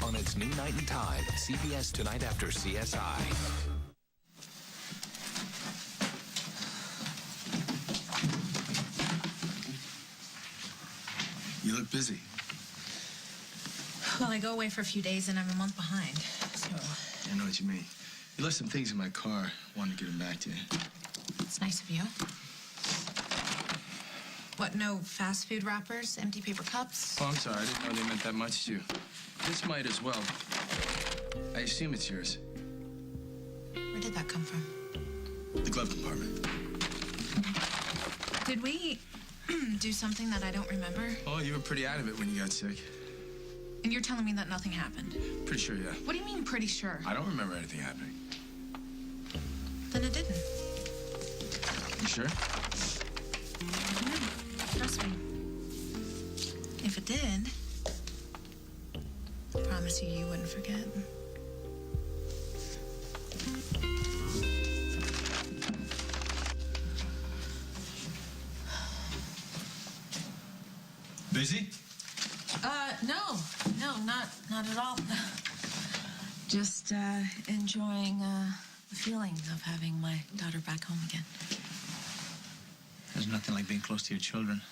on its new Night and Tide, CBS Tonight After CSI. You look busy. Well, I go away for a few days and I'm a month behind, so... I know what you mean. You left some things in my car. Wanted to get them back to you. It's nice of you. What, no fast food wrappers, empty paper cups? Oh, I'm sorry. I didn't know they meant that much to you. This might as well. I assume it's yours. Where did that come from? The glove compartment. Did we do something that I don't remember? Oh, you were pretty out of it when you got sick. And you're telling me that nothing happened? Pretty sure, yeah. What do you mean, pretty sure? I don't remember anything happening. Then it didn't. You sure? Yeah, trust me. If it did, I promise you wouldn't forget. Busy? No, not at all. Just enjoying the feeling of having my daughter back home again. There's nothing like being close to your children.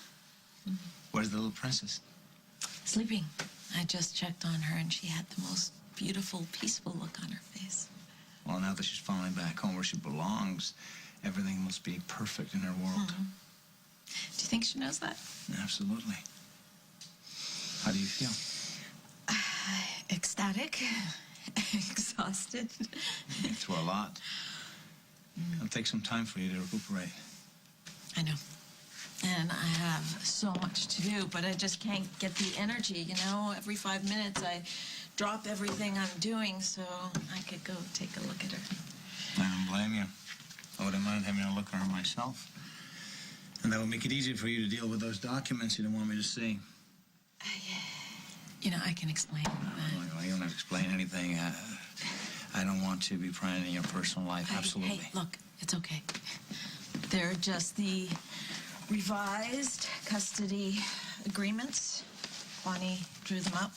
Mm-hmm. Where's the little princess? Sleeping. I just checked on her, and she had the most beautiful, peaceful look on her face. Well, now that she's finally back home where she belongs, everything must be perfect in her world. Mm-hmm. Do you think she knows that? Absolutely. How do you feel? Ecstatic. Exhausted. Through a lot. It'll take some time for you to recuperate. I know. And I have so much to do, but I just can't get the energy, you know? Every 5 minutes, I drop everything I'm doing so I could go take a look at her. I don't blame you. I wouldn't mind having a look at her myself. And that would make it easier for you to deal with those documents you don't want me to see. You know, I can explain. Well, you don't have to explain anything. I don't want to be prying in your personal life. Absolutely. Hey, look, it's okay. They're just the revised custody agreements. Bonnie drew them up.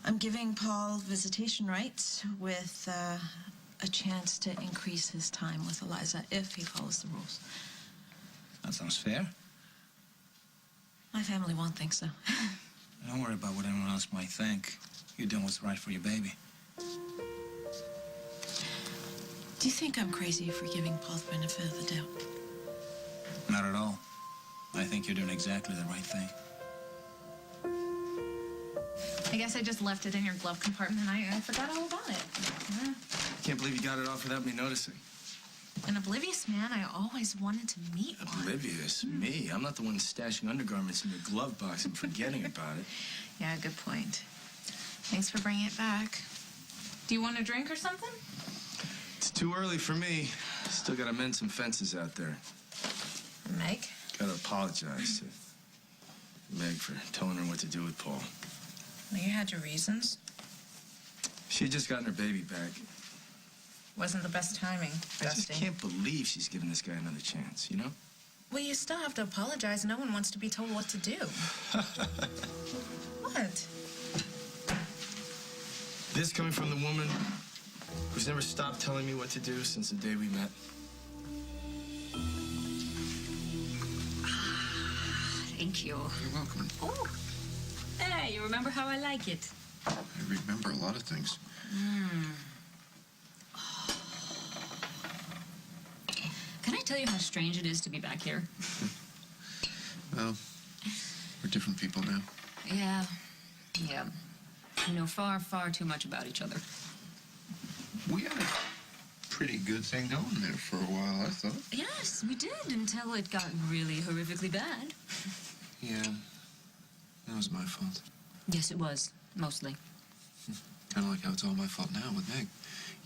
I'm giving Paul visitation rights with a chance to increase his time with Eliza if he follows the rules. That sounds fair. My family won't think so. Don't worry about what anyone else might think. You're doing what's right for your baby. Do you think I'm crazy for giving Paul the benefit of the doubt? Not at all. I think you're doing exactly the right thing. I guess I just left it in your glove compartment and I forgot all about it. Yeah. Can't believe you got it off without me noticing. An oblivious man, I always wanted to meet one. Oblivious? Me? I'm not the one stashing undergarments in your glove box and forgetting about it. Yeah, good point. Thanks for bringing it back. Do you want a drink or something? It's too early for me. Still gotta mend some fences out there. Meg? Gotta apologize to Meg for telling her what to do with Paul. Well, you had your reasons. She had just gotten her baby back. Wasn't the best timing, I just Dusty. can't believe she's giving this guy another chance, you know? Well, you still have to apologize. No one wants to be told what to do. What? This coming from the woman who's never stopped telling me what to do since the day we met. Thank you. You're welcome. Oh, hey, you remember how I like it? I remember a lot of things. Can I tell you how strange it is to be back here? Well, we're different people now. Yeah. We know far, far too much about each other. We had a pretty good thing going there for a while, I thought. Yes, we did, until it got really horrifically bad. Yeah, that was my fault. Yes, it was, mostly. Kind of like how it's all my fault now with Meg.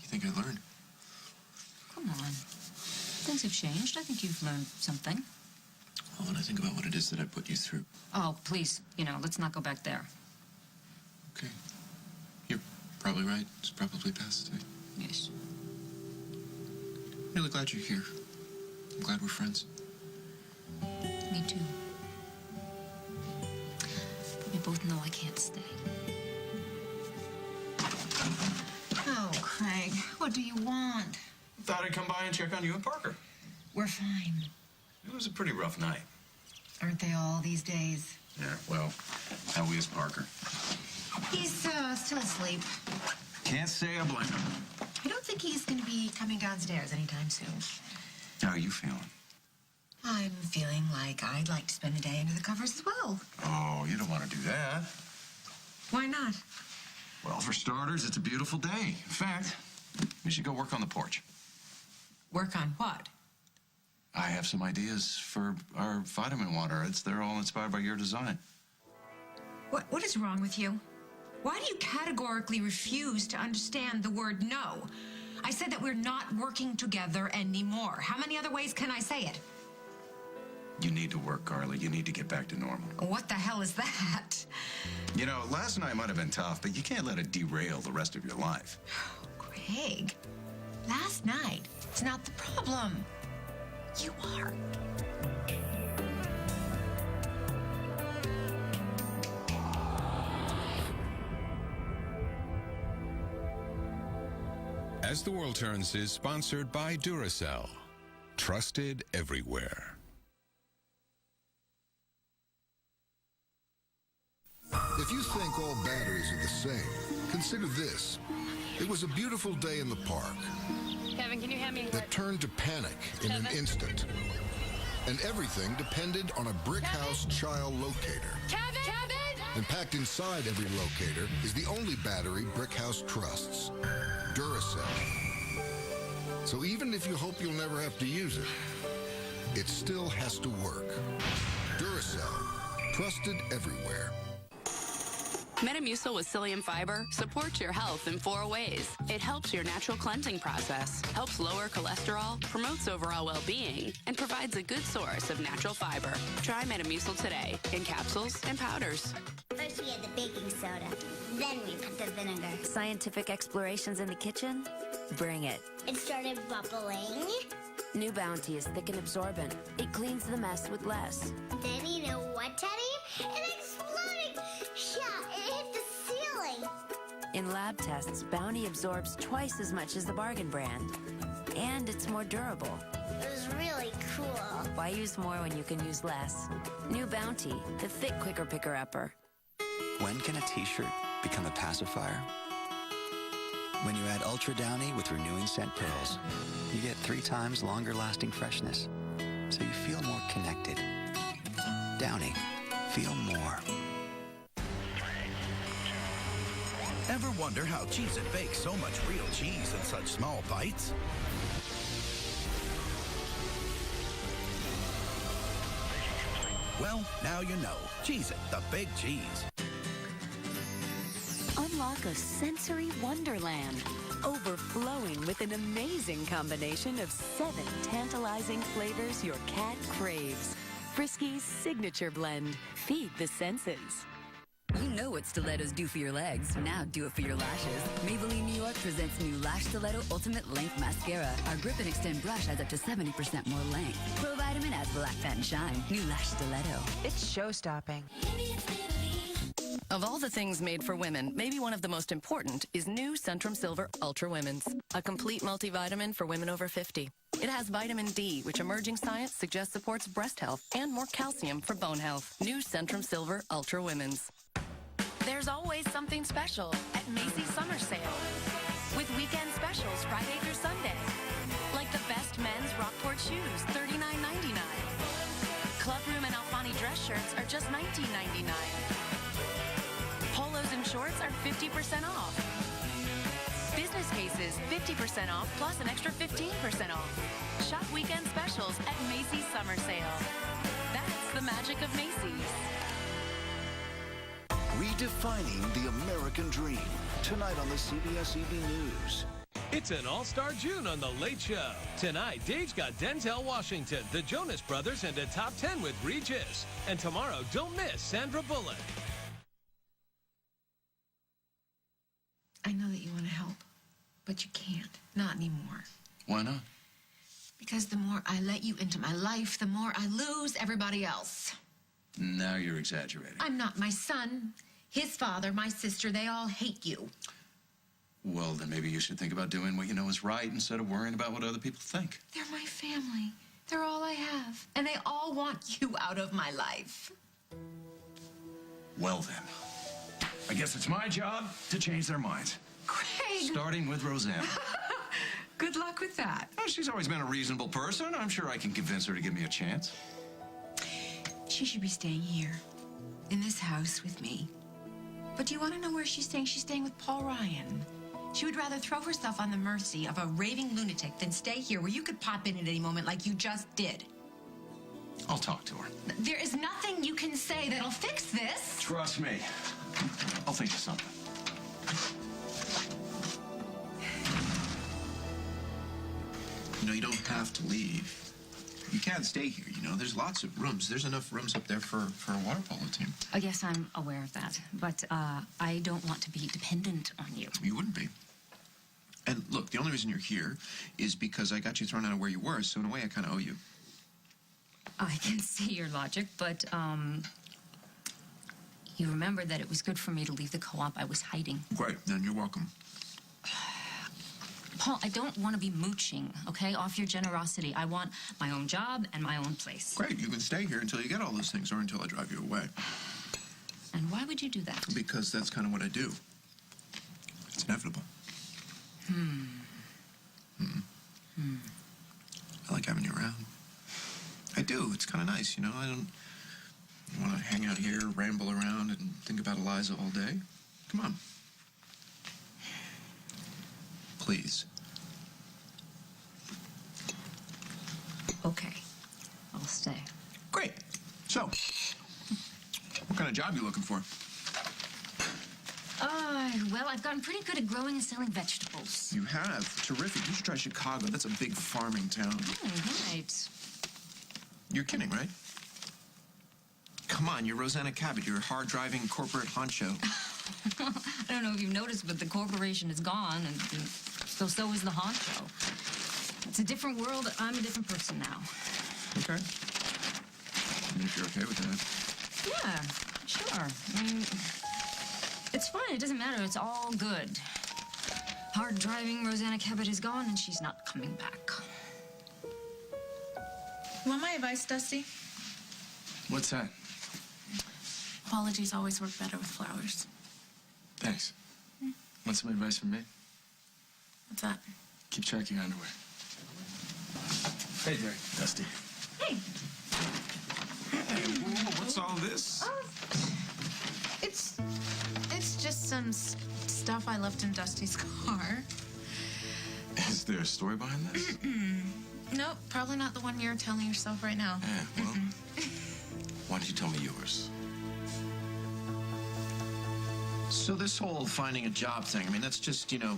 You think I learned? Come on. Things have changed. I think you've learned something. Well, when I think about what it is that I put you through. Oh, please, let's not go back there. Okay. You're probably right. It's probably best. Yes. Really glad you're here. I'm glad we're friends. Me too. But we both know I can't stay. What do you want? Thought I'd come by and check on you and Parker. We're fine. It was a pretty rough night. Aren't they all these days? Yeah, well, how is Parker? He's still asleep. Can't say I blame him. I don't think he's going to be coming downstairs anytime soon. How are you feeling? I'm feeling like I'd like to spend a day under the covers as well. Oh, you don't want to do that. Why not? Well, for starters, it's a beautiful day. In fact, we should go work on the porch. Work on what? I have some ideas for our vitamin water. They're all inspired by your design. What is wrong with you? Why do you categorically refuse to understand the word no? I said that we're not working together anymore. How many other ways can I say it? You need to work, Carly. You need to get back to normal. What the hell is that? You know, last night might have been tough, but you can't let it derail the rest of your life. Greg, last night is not the problem. You are. As the World Turns is sponsored by Duracell. Trusted everywhere. If you think all batteries are the same, consider this. It was a beautiful day in the park Kevin, can you hand me that turned to panic in an instant. And everything depended on a brick house child locator. Kevin! And packed inside every locator is the only battery brick house trusts, Duracell. So even if you hope you'll never have to use it, it still has to work. Duracell, trusted everywhere. Metamucil with psyllium fiber supports your health in 4 ways. It helps your natural cleansing process, helps lower cholesterol, promotes overall well-being, and provides a good source of natural fiber. Try Metamucil today in capsules and powders. First we add the baking soda, then we put the vinegar. Scientific explorations in the kitchen? Bring it. It started bubbling. New Bounty is thick and absorbent. It cleans the mess with less. Then you know what, Teddy? It exploded! Yeah, it hit the ceiling. In lab tests, Bounty absorbs twice as much as the bargain brand. And it's more durable. It was really cool. Why use more when you can use less? New Bounty, the thick, quicker picker-upper. When can a t-shirt become a pacifier? When you add Ultra Downy with renewing scent pearls, you get 3 times longer lasting freshness, so you feel more connected. Downy, feel more. Ever wonder how Cheez-It bakes so much real cheese in such small bites? Well, now you know. Cheez-It, the big cheese. Unlock a sensory wonderland, overflowing with an amazing combination of 7 tantalizing flavors your cat craves. Frisky's Signature Blend. Feed the senses. You know what stilettos do for your legs. Now do it for your lashes. Maybelline New York presents new Lash Stiletto Ultimate Length Mascara. Our grip and extend brush has up to 70% more length. Pro Vitamin adds black fat and shine. New Lash Stiletto. It's show-stopping. Of all the things made for women, maybe one of the most important is new Centrum Silver Ultra Women's, a complete multivitamin for women over 50. It has vitamin D, which emerging science suggests supports breast health, and more calcium for bone health. New Centrum Silver Ultra Women's. There's always something special at Macy's Summer Sale. With weekend specials Friday through Sunday. Like the best men's Rockport shoes, $39.99. Clubroom and Alfani dress shirts are just $19.99. Polos and shorts are 50% off. Business cases, 50% off, plus an extra 15% off. Shop weekend specials at Macy's Summer Sale. That's the magic of Macy's. Redefining the American dream. Tonight on the CBS Evening News. It's an all-star June on The Late Show. Tonight, Dave's got Denzel Washington, the Jonas Brothers, and a top 10 with Regis. And tomorrow, don't miss Sandra Bullock. I know that you want to help, but you can't. Not anymore. Why not? Because the more I let you into my life, the more I lose everybody else. Now you're exaggerating. I'm not my son, his father, my sister. They all hate you. Well, then maybe you should think about doing what you know is right instead of worrying about what other people think. They're my family. They're all I have. And they all want you out of my life. Well, then, I guess it's my job to change their minds. Craig! Starting with Roseanne. Good luck with that. Well, she's always been a reasonable person. I'm sure I can convince her to give me a chance. She should be staying here, in this house with me. But do you want to know where she's staying? She's staying with Paul Ryan. She would rather throw herself on the mercy of a raving lunatic than stay here where you could pop in at any moment like you just did. I'll talk to her. There is nothing you can say that'll fix this. Trust me. I'll think of something. You know, you don't have to leave. You can't stay here, you know. There's lots of rooms. There's enough rooms up there for a water polo team. Yes, I'm aware of that. But I don't want to be dependent on you. You wouldn't be. And look, the only reason you're here is because I got you thrown out of where you were, so in a way I kind of owe you. I can see your logic, but you remember that it was good for me to leave the co-op I was hiding. Great, then you're welcome. Paul, I don't want to be mooching, okay, off your generosity. I want my own job and my own place. Great, you can stay here until you get all those things or until I drive you away. And why would you do that? Because that's kind of what I do. It's inevitable. I like having you around. I do. It's kind of nice, you know. I don't want to hang out here, ramble around, and think about Eliza all day. Come on. Please. Okay, I'll stay. Great. So, what kind of job are you looking for? Well, I've gotten pretty good at growing and selling vegetables. You have. Terrific. You should try Chicago. That's a big farming town. Right. You're kidding, right? Come on, you're Rosanna Cabot. You're a hard-driving corporate honcho. I don't know if you've noticed, but the corporation is gone, and so is the honcho. It's a different world. I'm a different person now. Okay. I mean, if you're okay with that. Yeah, sure. I mean, it's fine. It doesn't matter. It's all good. Hard-driving Rosanna Cabot is gone, and she's not coming back. Want my advice, Dusty? What's that? Apologies always work better with flowers. Thanks. Want some advice from me? What's that? Keep track of your underwear. Hey there, Dusty. Hey. What's all this? It's just some stuff I left in Dusty's car. Is there a story behind this? Nope, probably not the one you're telling yourself right now. Yeah, well, why don't you tell me yours? So this whole finding a job thing, I mean, that's just, you know,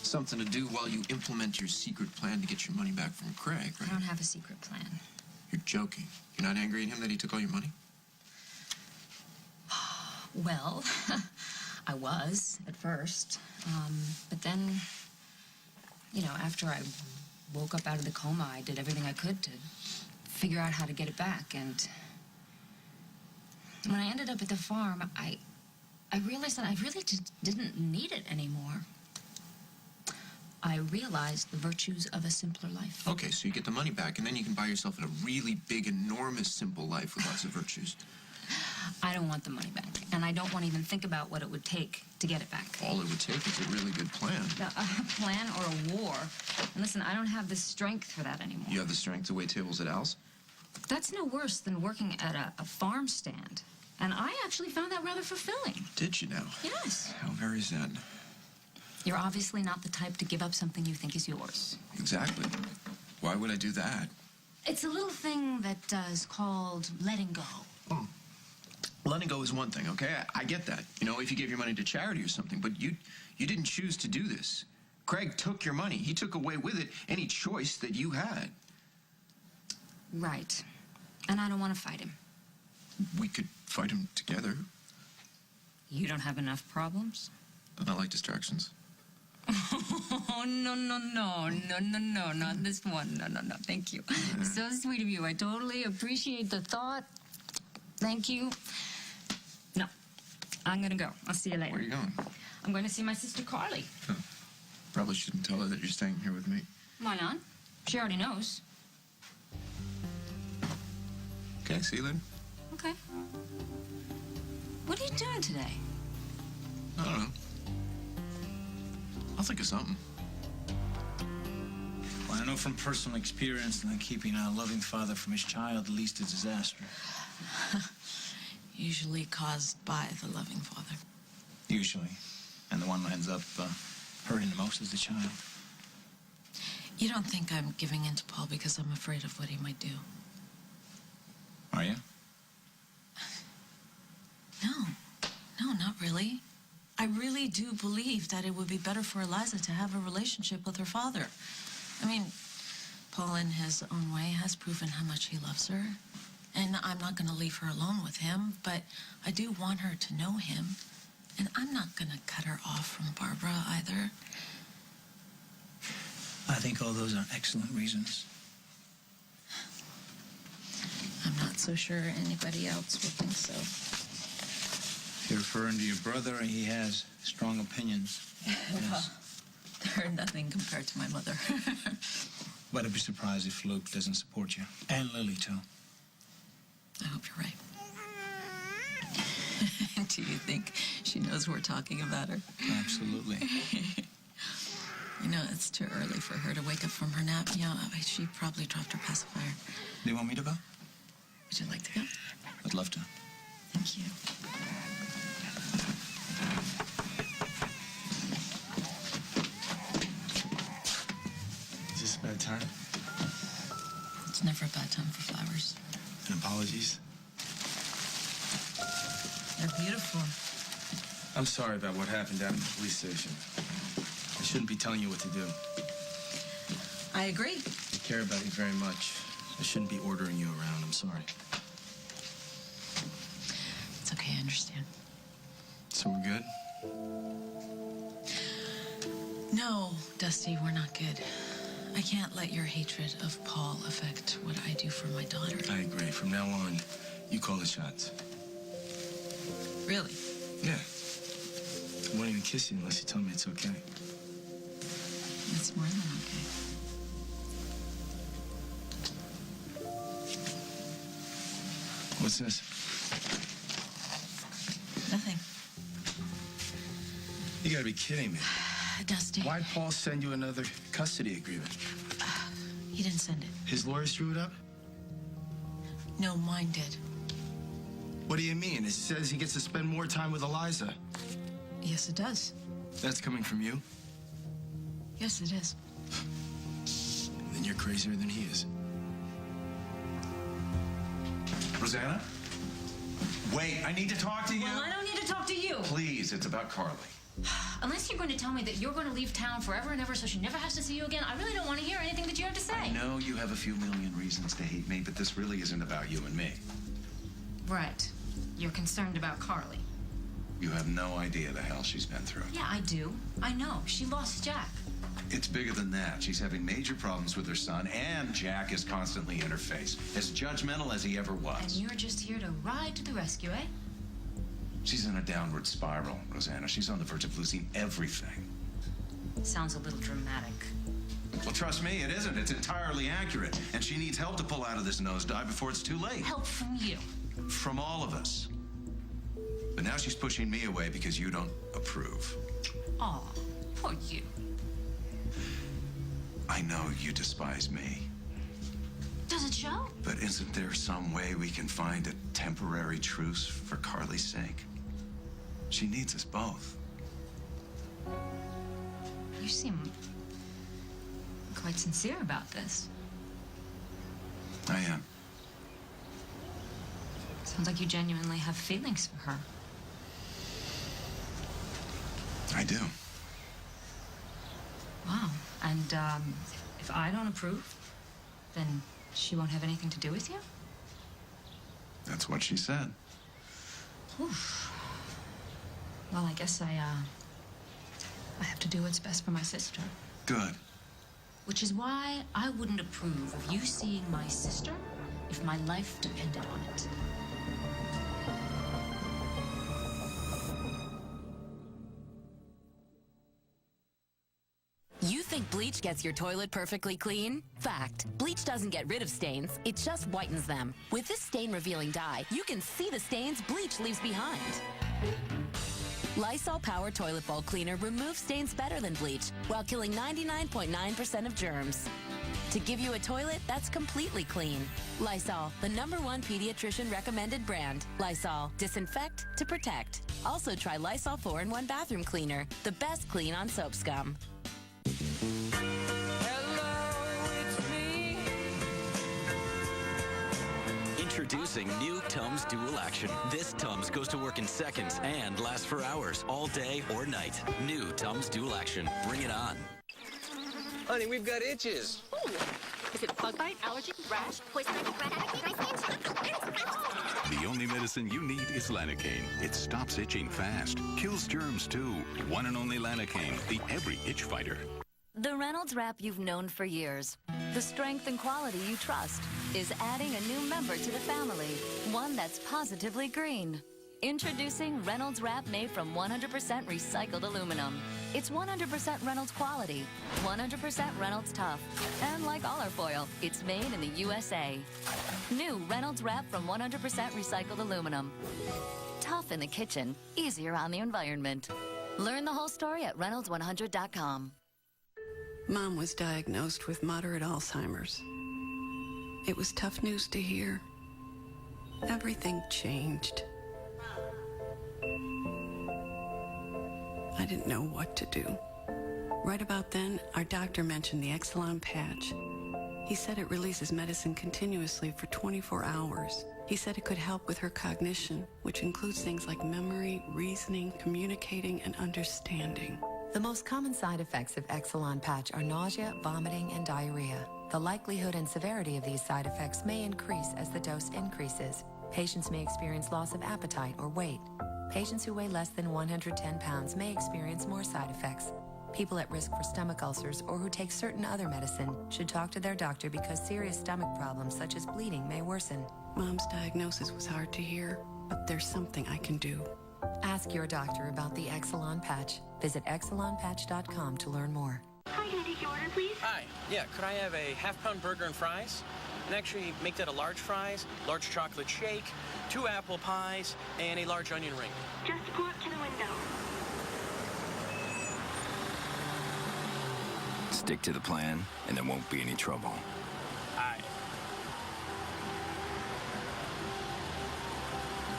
something to do while you implement your secret plan to get your money back from Craig, right? I don't have a secret plan. You're joking. You're not angry at him that he took all your money? Well, I was at first. But then, you know, after I woke up out of the coma, I did everything I could to figure out how to get it back. And when I ended up at the farm, I realized that I really just didn't need it anymore. I realized the virtues of a simpler life. Okay, so you get the money back, and then you can buy yourself a really big, enormous, simple life with lots of virtues. I don't want the money back, and I don't want to even think about what it would take to get it back. All it would take is a really good plan. A plan or a war. And listen, I don't have the strength for that anymore. You have the strength to wait tables at Al's? That's no worse than working at a farm stand. And I actually found that rather fulfilling. Did you now? Yes. How very zen. You're obviously not the type to give up something you think is yours. Exactly. Why would I do that? It's a little thing that is called letting go. Oh. Letting go is one thing, okay? I get that. You know, if you gave your money to charity or something, but you didn't choose to do this. Craig took your money. He took away with it any choice that you had. Right. And I don't want to fight him. We could fight him together. You don't have enough problems? And I like distractions. Oh, no, not this one. No, thank you. Yeah. So sweet of you. I totally appreciate the thought. Thank you. No, I'm gonna go. I'll see you later. Where are you going? I'm going to see my sister Carly. Huh. probably shouldn't tell her that you're staying here with me. Why not? She already knows. Okay, see you later. Okay. What are you doing today? I don't know. I'll think of something. Well, I know from personal experience that keeping a loving father from his child leads to disaster. Usually caused by the loving father. Usually. And the one who ends up hurting the most is the child. You don't think I'm giving in to Paul because I'm afraid of what he might do? Are you? No, not really. I really do believe that it would be better for Eliza to have a relationship with her father. I mean, Paul in his own way has proven how much he loves her. And I'm not going to leave her alone with him, but I do want her to know him. And I'm not going to cut her off from Barbara either. I think all those are excellent reasons. I'm not so sure anybody else would think so. You're referring to your brother, and he has strong opinions. Well, they're nothing compared to my mother. But I'd be surprised if Luke doesn't support you. And Lily, too. I hope you're right. Do you think she knows we're talking about her? Absolutely. You know, it's too early for her to wake up from her nap. You know, she probably dropped her pacifier. Do you want me to go? Would you like to go? I'd love to. Thank you. Is this a bad time? It's never a bad time for flowers. And apologies. They're beautiful. I'm sorry about what happened down at the police station. I shouldn't be telling you what to do. I agree. I care about you very much. I shouldn't be ordering you around. I'm sorry. It's okay, I understand. So we're good? No, Dusty, we're not good. I can't let your hatred of Paul affect what I do for my daughter. I agree. From now on, you call the shots. Really? Yeah. I won't even kiss you unless you tell me it's okay. It's more than okay. What's this? Nothing. You gotta be kidding me. Dusty. Why'd Paul send you another custody agreement? He didn't send it. His lawyers drew it up? No, mine did. What do you mean? It says he gets to spend more time with Eliza. Yes, it does. That's coming from you? Yes, it is. Then you're crazier than he is. Rosanna? Wait, I need to talk to you. Well, I don't need to talk to you. Please, it's about Carly. Unless you're going to tell me that you're going to leave town forever and ever so she never has to see you again, I really don't want to hear anything that you have to say. I know you have a few million reasons to hate me, but this really isn't about you and me. Right. You're concerned about Carly. You have no idea the hell she's been through. Yeah, I do. I know. She lost Jack. It's bigger than that. She's having major problems with her son, and Jack is constantly in her face, as judgmental as he ever And was. you're just here to ride to the rescue, eh? She's in a downward spiral, Rosanna. She's on the verge of losing everything. Sounds a little dramatic. Well, trust me, it isn't. It's entirely accurate. And she needs help to pull out of this nosedive before it's too late. Help from you. From all of us. But now she's pushing me away because you don't approve. Aw, poor you. I know you despise me. Does it show? But isn't there some way we can find a temporary truce for Carly's sake? She needs us both. You seem quite sincere about this. I am. Sounds like you genuinely have feelings for her. I do. Wow. And if I don't approve, then she won't have anything to do with you? That's what she said. Oof. Well, I guess I have to do what's best for my sister. Good. Which is why I wouldn't approve of you seeing my sister if my life depended on it. think Bleach gets your toilet perfectly clean? Fact. Bleach doesn't get rid of stains, it just whitens them. With this stain-revealing dye, you can see the stains Bleach leaves behind. Lysol Power Toilet Bowl Cleaner removes stains better than Bleach, while killing 99.9% of germs. To give you a toilet that's completely clean. Lysol, the #1 pediatrician recommended brand. Lysol, disinfect to protect. Also try Lysol 4-in-1 bathroom cleaner, the best clean on soap scum. Introducing new Tums Dual Action. This Tums goes to work in seconds and lasts for hours, all day or night. New Tums Dual Action. Bring it on. Honey, we've got itches. Ooh. Is it a bug bite, allergy, rash, poison, rat The only medicine you need is Lanacane. It stops itching fast, kills germs too. One and only Lanacane, the every itch fighter. The Reynolds Wrap you've known for years, the strength and quality you trust, is adding a new member to the family, one that's positively green. Introducing Reynolds Wrap made from 100% recycled aluminum. It's 100% Reynolds quality, 100% Reynolds tough, and like all our foil, it's made in the USA. New Reynolds Wrap from 100% recycled aluminum. Tough in the kitchen, easier on the environment. Learn the whole story at Reynolds100.com. Mom was diagnosed with moderate Alzheimer's. It was tough news to hear. Everything changed. I didn't know what to do. Right about then, our doctor mentioned the Exelon patch. He said it releases medicine continuously for 24 hours. He said it could help with her cognition, which includes things like memory, reasoning, communicating, and understanding. The most common side effects of Exelon patch are nausea, vomiting, and diarrhea. The likelihood and severity of these side effects may increase as the dose increases. Patients may experience loss of appetite or weight. Patients who weigh less than 110 pounds may experience more side effects. People at risk for stomach ulcers or who take certain other medicine should talk to their doctor because serious stomach problems such as bleeding may worsen. Mom's diagnosis was hard to hear, but there's something I can do. Ask your doctor about the Exelon patch. Visit exelonpatch.com to learn more. Hi, can I take your order, please? Hi. Yeah, could I have a half-pound burger and fries? And actually, make that a large fries, large chocolate shake, 2 apple pies, and a large onion ring. Just go up to the window. Stick to the plan, and there won't be any trouble. Aye.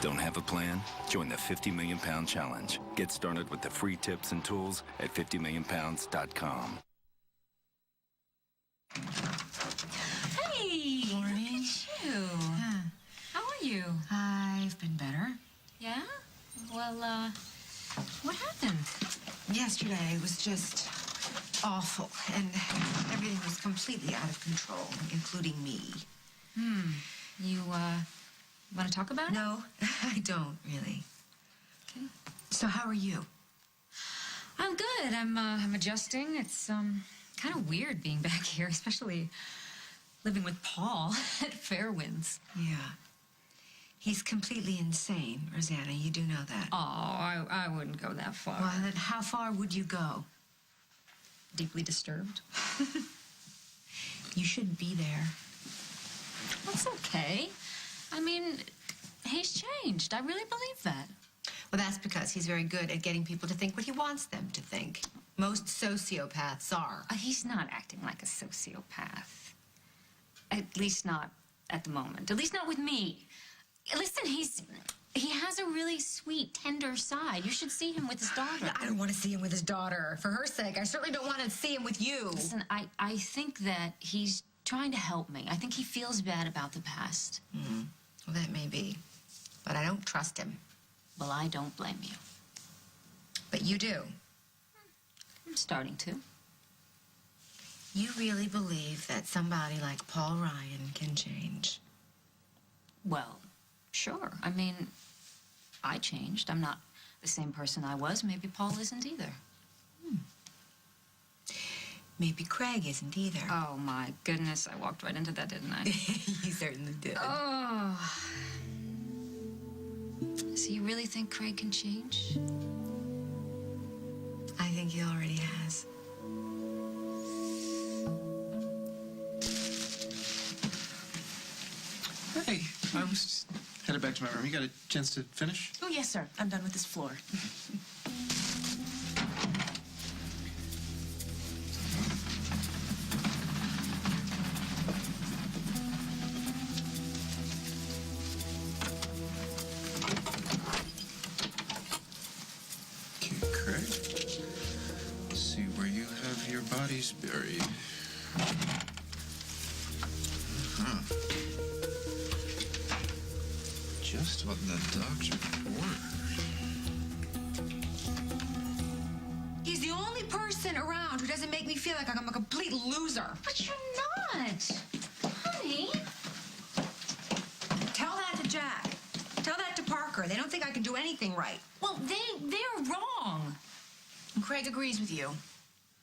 Don't have a plan? Join the 50 Million Pound Challenge. Get started with the free tips and tools at 50millionpounds.com. Hey! Morning. Look at you. How are you? I've been better. Yeah? Well, what happened? Yesterday was just awful, and everything was completely out of control, including me. You, want to talk about it? No, I don't, really. Okay. So how are you? I'm good. I'm adjusting. It's, kind of weird being back here, especially living with Paul at Fairwinds. Yeah. He's completely insane, Rosanna. You do know that. Oh, I wouldn't go that far. Well, then how far would you go? Deeply disturbed. You should be there. That's okay. I mean, he's changed. I really believe that. Well, that's because he's very good at getting people to think what he wants them to think. Most sociopaths are. He's not acting like a sociopath. At least not at the moment. At least not with me. Listen, he has a really sweet, tender side. You should see him with his daughter. I don't want to see him with his daughter. For her sake, I certainly don't want to see him with you. Listen, I think that he's trying to help me. I think he feels bad about the past. Well, that may be. But I don't trust him. Well, I don't blame you. But you do. I'm starting to. You really believe that somebody like Paul Ryan can change? Well, sure. I mean, I changed. I'm not the same person I was. Maybe Paul isn't either. Maybe Craig isn't either. Oh, my goodness. I walked right into that, didn't I? You certainly did. Oh. So you really think Craig can change? I think he already has. back to my room. You got a chance to finish? Oh, yes, sir. I'm done with this floor. Okay, Craig. Let's see where you have your bodies buried. Just what the doctor ordered. He's the only person around who doesn't make me feel like I'm a complete loser. But you're not. Honey. Tell that to Jack. Tell that to Parker. They don't think I can do anything right. Well, they're wrong. And Craig agrees with you.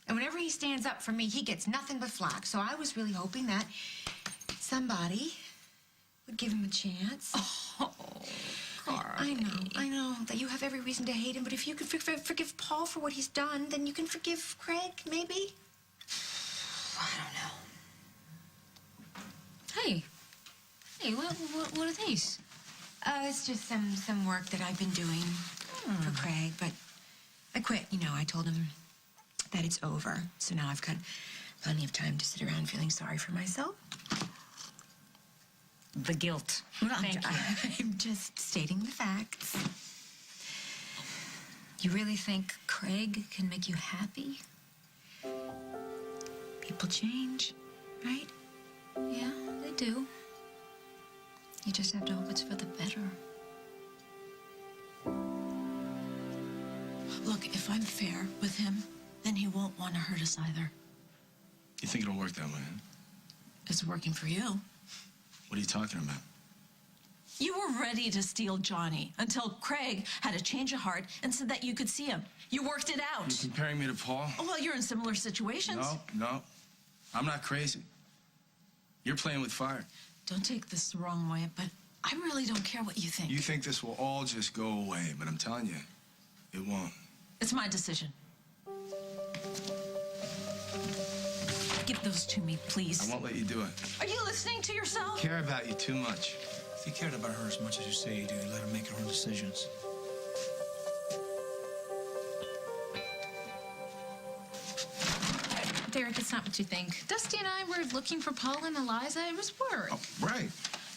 And whenever he stands up for me, he gets nothing but flack. So I was really hoping that somebody would give him a chance. Oh, Carly. I know that you have every reason to hate him, but if you could forgive Paul for what he's done, then you can forgive Craig, maybe? I don't know. Hey, what are these? It's just some work that I've been doing for Craig, but I quit. I told him that it's over. So now I've got plenty of time to sit around feeling sorry for myself. The guilt. Thank you. I'm just stating the facts. You really think Craig can make you happy? People change, right? Yeah, they do. You just have to hope it's for the better. Look, if I'm fair with him, then he won't want to hurt us either. You think it'll work that way, huh? It's working for you. What are you talking about? You were ready to steal Johnny until Craig had a change of heart and said that you could see him. You worked it out. You comparing me to Paul? Oh, well, you're in similar situations. No. I'm not crazy. You're playing with fire. Don't take this the wrong way, but I really don't care what you think. You think this will all just go away, but I'm telling you, it won't. It's my decision. Give those to me, please. I won't let you do it. Are you listening to yourself? I care about you too much. If you cared about her as much as you say you do, let her make her own decisions. Derek, it's not what you think. Dusty and I were looking for Paul and Eliza. It was work. Oh, right.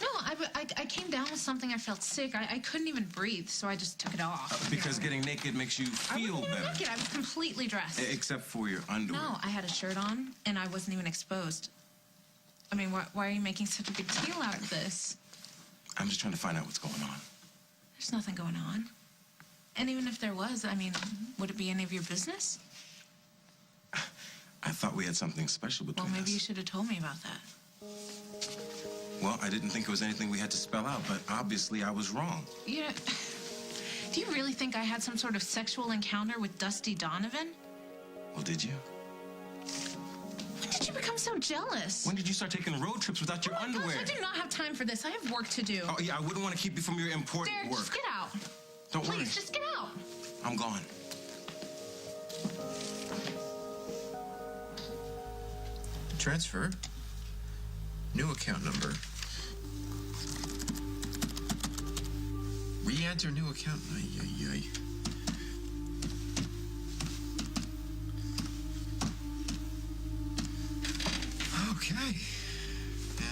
No, I came down with something. I felt sick. I couldn't even breathe, so I just took it off. Because getting naked makes you feel I wasn't even better. naked. I was completely dressed. Except for your underwear. No, I had a shirt on, and I wasn't even exposed. I mean, why are you making such a big deal out of this? I'm just trying to find out what's going on. There's nothing going on. And even if there was, I mean, would it be any of your business? I thought we had something special between Well, maybe us. you should have told me about that. Well, I didn't think it was anything we had to spell out, but obviously I was wrong. You know, do you really think I had some sort of sexual encounter with Dusty Donovan? Well, did you? When did you become so jealous? When did you start taking road trips without your underwear? Gosh, I do not have time for this. I have work to do. Oh, yeah, I wouldn't want to keep you from your important Derek, work. just get out. Don't worry. Please, just get out. I'm gone. Transfer. New account number. Re-enter new account. Ay, ay, ay. Okay.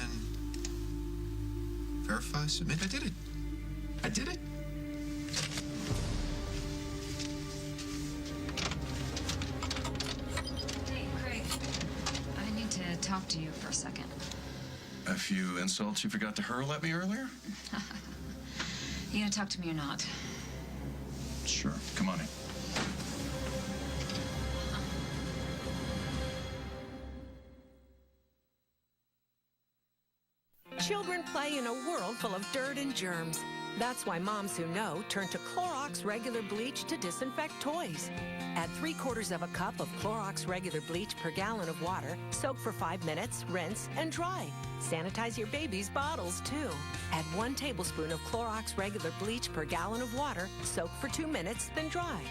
And verify, submit. I did it. I did it. Hey, Craig. I need to talk to you for a second. A few insults you forgot to hurl at me earlier? You gonna talk to me or not? Sure. Come on in. Children play in a world full of dirt and germs. That's why moms who know turn to Clorox regular bleach to disinfect toys. Add 3/4 of a cup of Clorox regular bleach per gallon of water, soak for 5 minutes, rinse, and dry. Sanitize your baby's bottles, too. Add 1 tablespoon of Clorox regular bleach per gallon of water, soak for 2 minutes, then dry.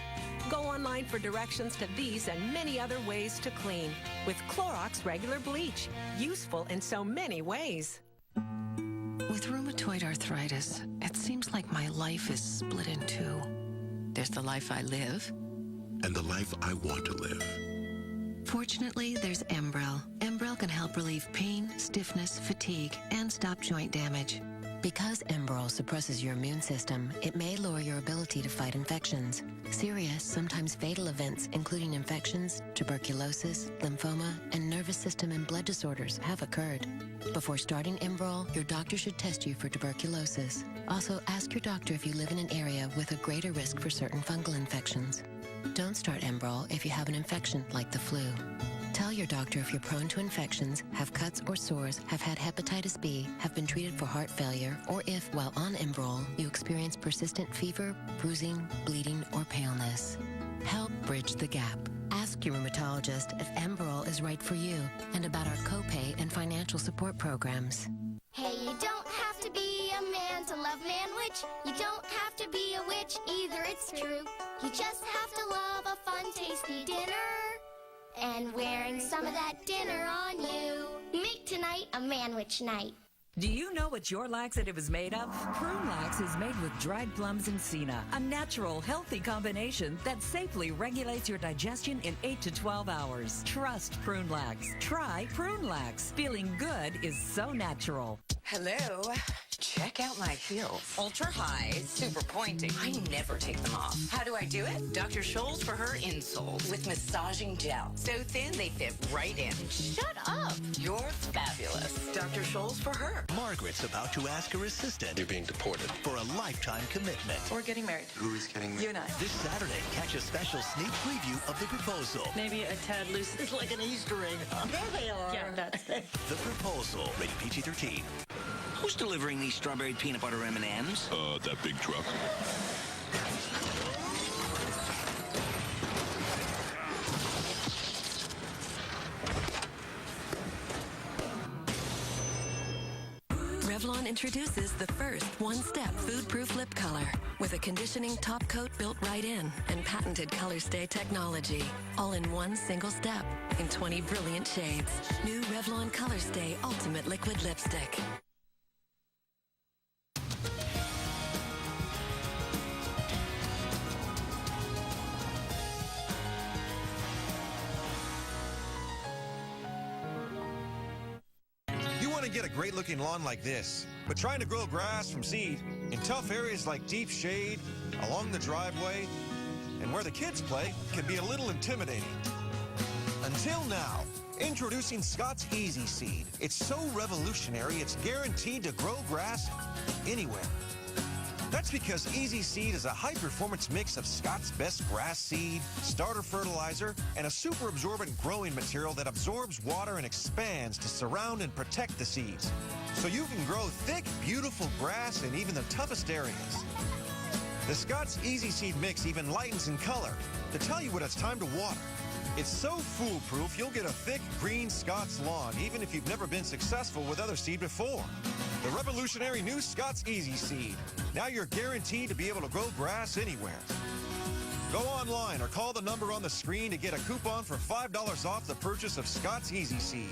Go online for directions to these and many other ways to clean with Clorox regular bleach. Useful in so many ways. With rheumatoid arthritis, it seems like my life is split in two. There's the life I live, and the life I want to live. Fortunately, there's Embrel. Embrel can help relieve pain, stiffness, fatigue, and stop joint damage. Because Embrel suppresses your immune system, it may lower your ability to fight infections. Serious, sometimes fatal events, including infections, tuberculosis, lymphoma, and nervous system and blood disorders have occurred. Before starting Embrel, your doctor should test you for tuberculosis. Also, ask your doctor if you live in an area with a greater risk for certain fungal infections. Don't start Embrel if you have an infection like the flu. Tell your doctor if you're prone to infections, have cuts or sores, have had hepatitis B, have been treated for heart failure, or if, while on Embrel, you experience persistent fever, bruising, bleeding, or paleness. Help bridge the gap. Ask your rheumatologist if Embrel is right for you and about our copay and financial support programs. Hey, you don't have to be a man to love Manwich. You don't have to be a witch either, it's true. You just have to love a fun, tasty dinner. And wearing some of that dinner on you. Make tonight a Manwich night. Do you know what your laxative is made of? Prune Lax is made with dried plums and senna, a natural, healthy combination that safely regulates your digestion in 8 to 12 hours. Trust Prune Lax. Try Prune Lax. Feeling good is so natural. Hello. Check out my heels. Ultra high, super pointy. I never take them off. How do I do it? Dr. Scholl's for her insoles with massaging gel. So thin they fit right in. Shut up. You're fabulous. Dr. Scholl's for her. Margaret's about to ask her assistant. You're being deported. For a lifetime commitment. We're getting married. Who is getting married? You and I. This Saturday, catch a special sneak preview of the proposal. Maybe a tad loose. It's like an Easter egg. There they are. Yeah, that's it. The Proposal, rated PG-13. Who's delivering these strawberry peanut butter M&Ms? That big truck. Revlon introduces the first one-step food-proof lip color with a conditioning top coat built right in and patented Color Stay technology, all in one single step in 20 brilliant shades. New Revlon Color Stay Ultimate Liquid Lipstick. Get a great-looking lawn like this, but trying to grow grass from seed in tough areas like deep shade, along the driveway, and where the kids play can be a little intimidating. Until now, introducing Scott's Easy Seed. It's so revolutionary, it's guaranteed to grow grass anywhere. That's because Easy Seed is a high-performance mix of Scott's best grass seed, starter fertilizer, and a super absorbent growing material that absorbs water and expands to surround and protect the seeds. So you can grow thick, beautiful grass in even the toughest areas. The Scott's Easy Seed mix even lightens in color to tell you when it's time to water. It's so foolproof, you'll get a thick, green Scott's lawn, even if you've never been successful with other seed before. The revolutionary new Scott's Easy Seed. Now you're guaranteed to be able to grow grass anywhere. Go online or call the number on the screen to get a coupon for $5 off the purchase of Scott's Easy Seed.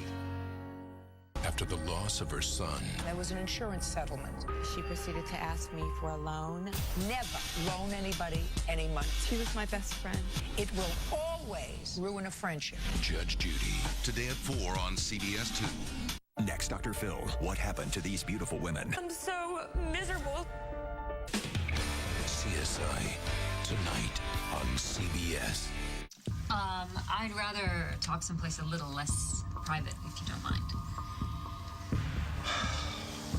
After the loss of her son, There was an insurance settlement. She proceeded to ask me for a loan. Never loan anybody any money. She was my best friend. It will always ruin a friendship. Judge Judy. Today at 4 on CBS 2. Next, Dr. Phil, what happened to these beautiful women? I'm so miserable. CSI. Tonight on CBS. I'd rather talk someplace a little less private, if you don't mind.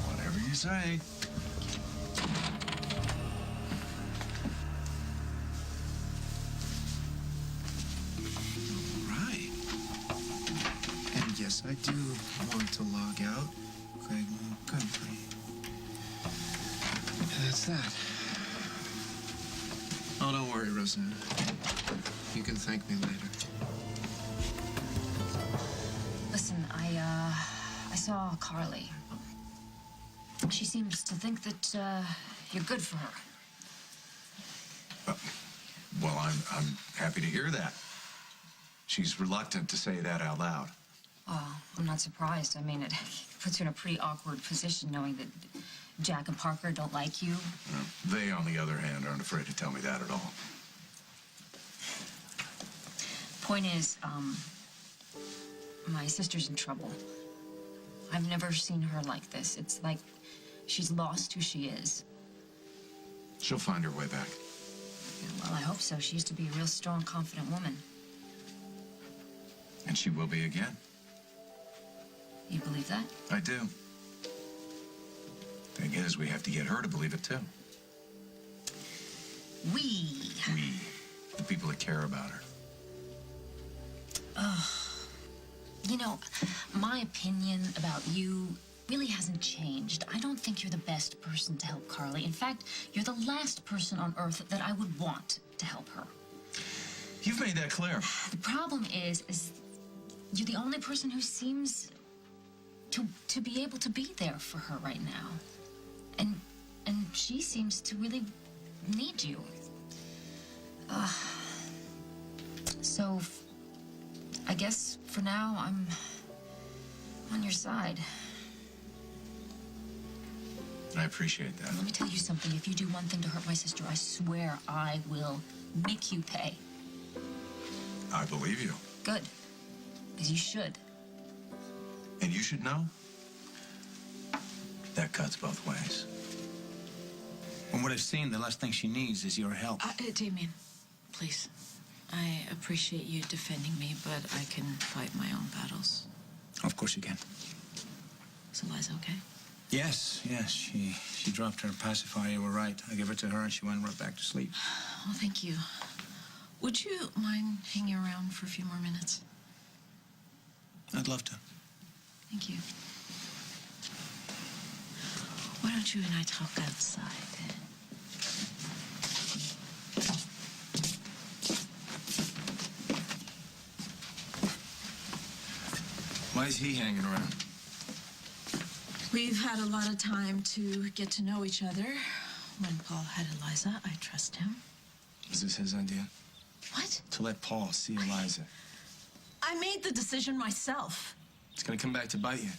Whatever you say. Right. And yes, I do want to log out. Craig, good for you. And that's that. Oh, don't worry, Rosanna. You can thank me later. Listen, I saw Carly. She seems to think that you're good for her. Well, I'm happy to hear that. She's reluctant to say that out loud. Oh, I'm not surprised. I mean, it puts you in a pretty awkward position knowing that Jack and Parker don't like you. Well, they, on the other hand, aren't afraid to tell me that at all. Point is, my sister's in trouble. I've never seen her like this. It's like she's lost who she is. She'll find her way back. Yeah, well, I hope so. She used to be a real strong, confident woman. And she will be again. You believe that? I do. Thing is, we have to get her to believe it, too. We, the people that care about her. You know, my opinion about you really hasn't changed. I don't think you're the best person to help Carly. In fact, you're the last person on Earth that I would want to help her. You've made that clear. The problem is you're the only person who seems to be able to be there for her right now. And she seems to really need you. So I guess for now I'm on your side. I appreciate that. Let me tell you something. If you do one thing to hurt my sister, I swear I will make you pay. I believe you. Good. Because you should. And you should know that cuts both ways. From what I've seen, the last thing she needs is your help. Damien, please. I appreciate you defending me, but I can fight my own battles. Of course you can. Is Eliza okay? Yes. She dropped her pacifier. You were right. I gave it to her and she went right back to sleep. Well, thank you. Would you mind hanging around for a few more minutes? I'd love to. Thank you. Why don't you and I talk outside? Why is he hanging around? We've had a lot of time to get to know each other. When Paul had Eliza, I trust him. Was this his idea? What? To let Paul see Eliza. I made the decision myself. It's gonna come back to bite you.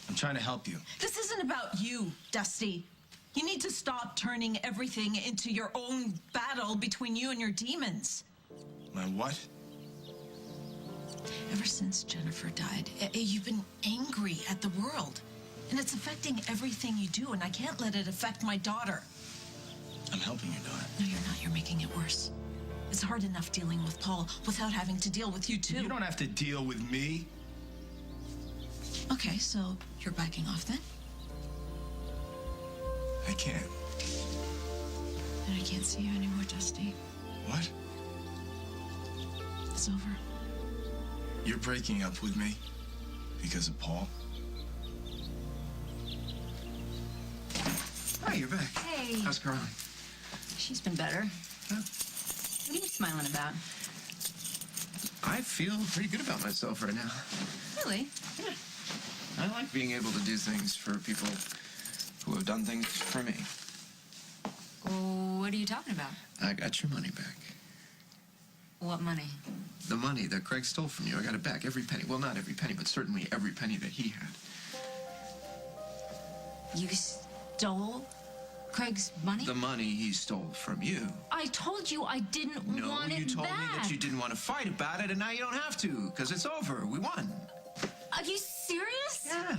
I'm trying to help you. This isn't about you, Dusty. You need to stop turning everything into your own battle between you and your demons. My what? Ever since Jennifer died, you've been angry at the world. And it's affecting everything you do, and I can't let it affect my daughter. I'm helping your daughter. No, you're not. You're making it worse. It's hard enough dealing with Paul without having to deal with you, too. You don't have to deal with me. Okay, so you're backing off then? I can't. And I can't see you anymore, Dusty. What? It's over. You're breaking up with me because of Paul? Hi, you're back. Hey. How's Carly? She's been better. Huh? What are you smiling about? I feel pretty good about myself right now. Really? Yeah. I like being able to do things for people who have done things for me. What are you talking about? I got your money back. What money? The money that Craig stole from you. I got it back, every penny. Well, not every penny, but certainly every penny that he had. You stole Craig's money? The money he stole from you. I told you I didn't want it back. No, you told me that you didn't want to fight about it, and now you don't have to, because it's over. We won. Are you serious? Yeah.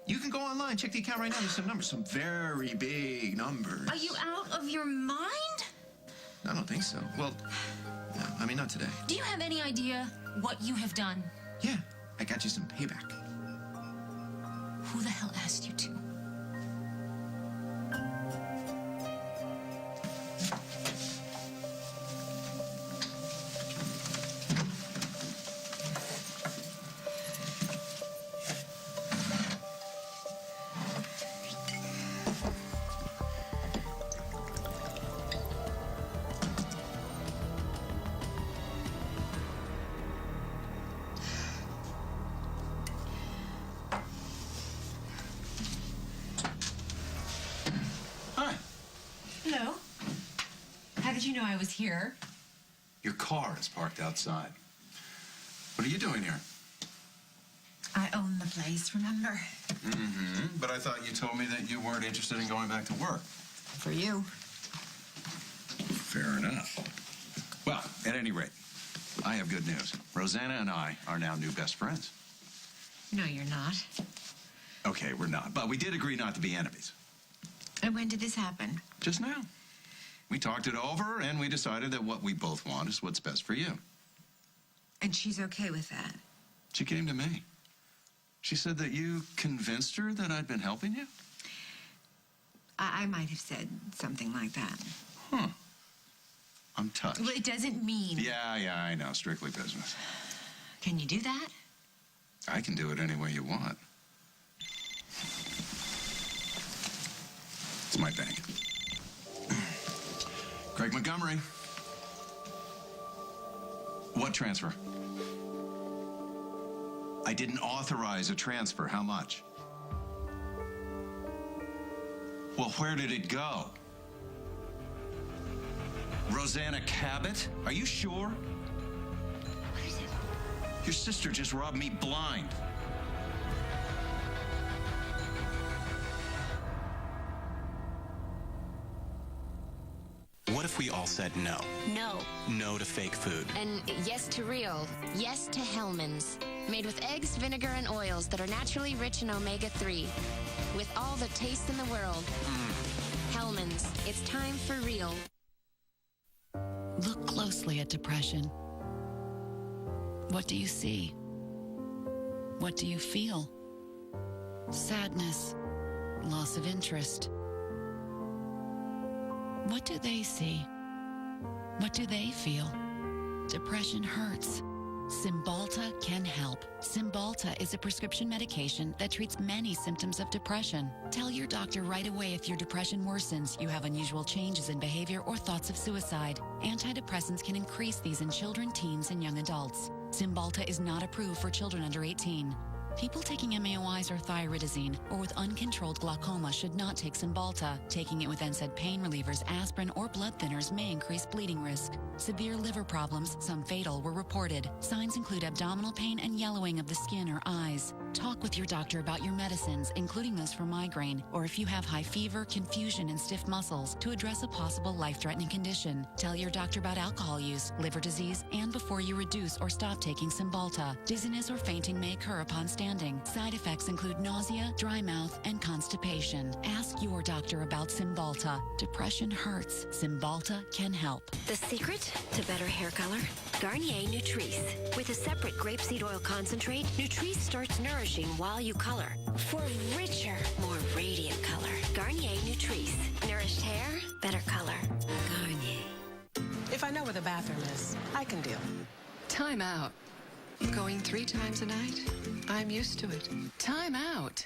You can go online, check the account right now. There's some numbers, some very big numbers. Are you out of your mind? I don't think so. Well, no, I mean, not today. Do you have any idea what you have done? Yeah, I got you some payback. Who the hell asked you to? Hello. How did you know I was here? Your car is parked outside. What are you doing here? I own the place, remember? Mm-hmm. But I thought you told me that you weren't interested in going back to work. For you. Fair enough. Well, at any rate, I have good news. Rosanna and I are now new best friends. No, you're not. Okay, we're not, but we did agree not to be enemies. And when did this happen? Just now. We talked it over, and we decided that what we both want is what's best for you. And she's okay with that? She came to me. She said that you convinced her that I'd been helping you? I might have said something like that. Huh. I'm touched. Well, it doesn't mean... Yeah, I know. Strictly business. Can you do that? I can do it any way you want. It's my bank. Craig Montgomery. What transfer? I didn't authorize a transfer. How much? Well, where did it go? Rosanna Cabot? Are you sure? Your sister just robbed me blind. What if we all said no? No. No to fake food. And yes to real. Yes to Hellmann's. Made with eggs, vinegar, and oils that are naturally rich in omega-3. With all the taste in the world. Hellmann's. It's time for real. Look closely at depression. What do you see? What do you feel? Sadness, loss of interest. What do they see? What do they feel? Depression hurts. Cymbalta can help. Cymbalta is a prescription medication that treats many symptoms of depression. Tell your doctor right away if your depression worsens, you have unusual changes in behavior, or thoughts of suicide. Antidepressants can increase these in children, teens, and young adults. Cymbalta is not approved for children under 18. People taking MAOIs or thiridazine or with uncontrolled glaucoma should not take Cymbalta. Taking it with NSAID pain relievers, aspirin, or blood thinners may increase bleeding risk. Severe liver problems, some fatal, were reported. Signs include abdominal pain and yellowing of the skin or eyes. Talk with your doctor about your medicines, including those for migraine, or if you have high fever, confusion, and stiff muscles, to address a possible life-threatening condition. Tell your doctor about alcohol use, liver disease, and before you reduce or stop taking Cymbalta. Dizziness or fainting may occur upon standing. Side effects include nausea, dry mouth, and constipation. Ask your doctor about Cymbalta. Depression hurts. Cymbalta can help. The secret to better hair color? Garnier Nutrice. With a separate grapeseed oil concentrate, Nutrice starts nourishing while you color. For richer, more radiant color. Garnier Nutrice. Nourished hair, better color. Garnier. If I know where the bathroom is, I can deal. Time out. Going 3 times a night? I'm used to it. Time out.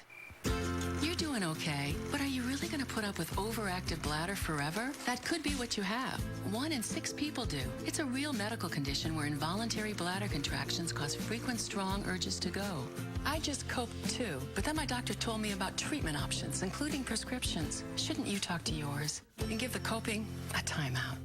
You're doing okay, but are you really going to put up with overactive bladder forever? That could be what you have. 1 in 6 people do. It's a real medical condition where involuntary bladder contractions cause frequent, strong urges to go. I just coped too, but then my doctor told me about treatment options, including prescriptions. Shouldn't you talk to yours and give the coping a timeout?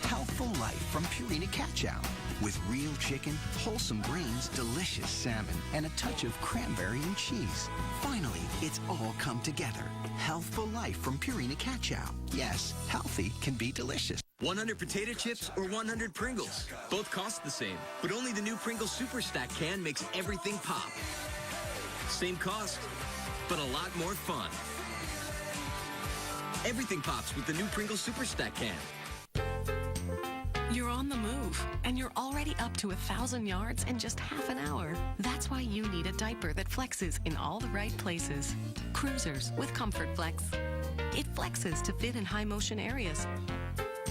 Healthful life from Purina Cat Chow. With real chicken, wholesome greens, delicious salmon, and a touch of cranberry and cheese. Finally, it's all come together. Healthful life from Purina Cat Chow. Yes, healthy can be delicious. 100 potato chips or 100 Pringles. Both cost the same, but only the new Pringles Super Stack can makes everything pop. Same cost, but a lot more fun. Everything pops with the new Pringles Super Stack can. You're on the move, and you're already up to 1,000 yards in just half an hour. That's why you need a diaper that flexes in all the right places. Cruisers with Comfort Flex. It flexes to fit in high motion areas,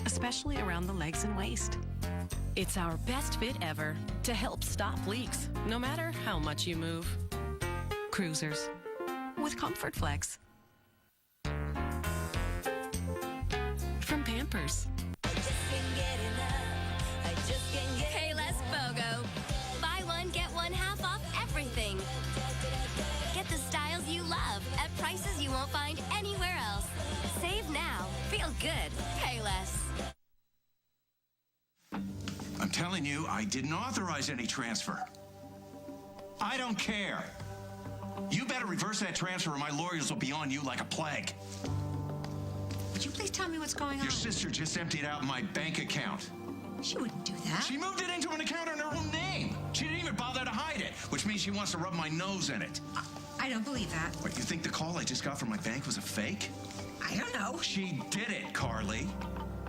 especially around the legs and waist. It's our best fit ever to help stop leaks, no matter how much you move. Cruisers with Comfort Flex. From Pampers. Payless BOGO. Buy one, get one half off everything. Get the styles you love at prices you won't find anywhere else. Save now. Feel good. Payless. I'm telling you, I didn't authorize any transfer. I don't care. You better reverse that transfer or my lawyers will be on you like a plague. Would you please tell me what's going on? Your sister just emptied out my bank account. She wouldn't do that. She moved it into an account in her own name. She didn't even bother to hide it, which means she wants to rub my nose in it. I don't believe that. What, you think the call I just got from my bank was a fake? I don't know. She did it, Carly.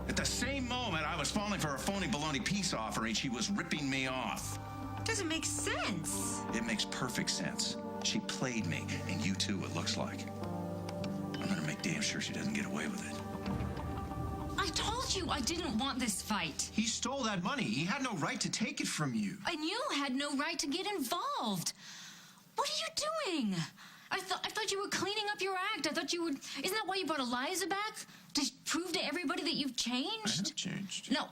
At the same moment I was falling for a phony baloney peace offering, she was ripping me off. Doesn't make sense. It makes perfect sense. She played me, and you too, it looks like. I'm gonna make damn sure she doesn't get away with it. I told you I didn't want this fight. He stole that money. He had no right to take it from you. And you had no right to get involved. What are you doing? I thought you were cleaning up your act. I thought you would... Isn't that why you brought Eliza back? To prove to everybody that you've changed? I have changed. No,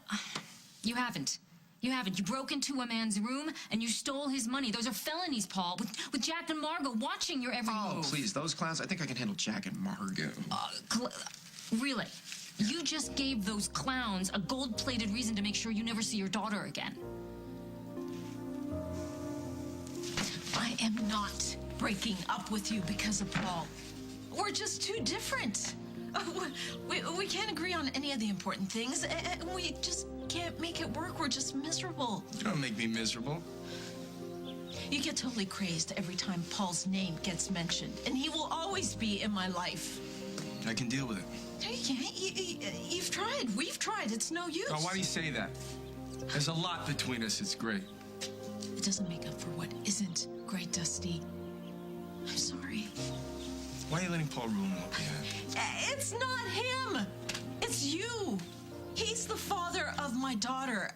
you haven't. You haven't. You broke into a man's room and you stole his money. Those are felonies, Paul, with Jack and Margot watching your every move. Oh, please, those clowns, I think I can handle Jack and Margot. Really? You just gave those clowns a gold-plated reason to make sure you never see your daughter again. I am not breaking up with you because of Paul. We're just too different. We can't agree on any of the important things, and we just can't make it work. We're just miserable. You don't make me miserable. You get totally crazed every time Paul's name gets mentioned, and he will always be in my life. I can deal with it. No, you can't. You've tried. We've tried. It's no use. Now, why do you say that? There's a lot between us. It's great. It doesn't make up for what isn't great, Dusty. I'm sorry. Why are you letting Paul ruin what we have? It's not him. It's you. He's the father of my daughter,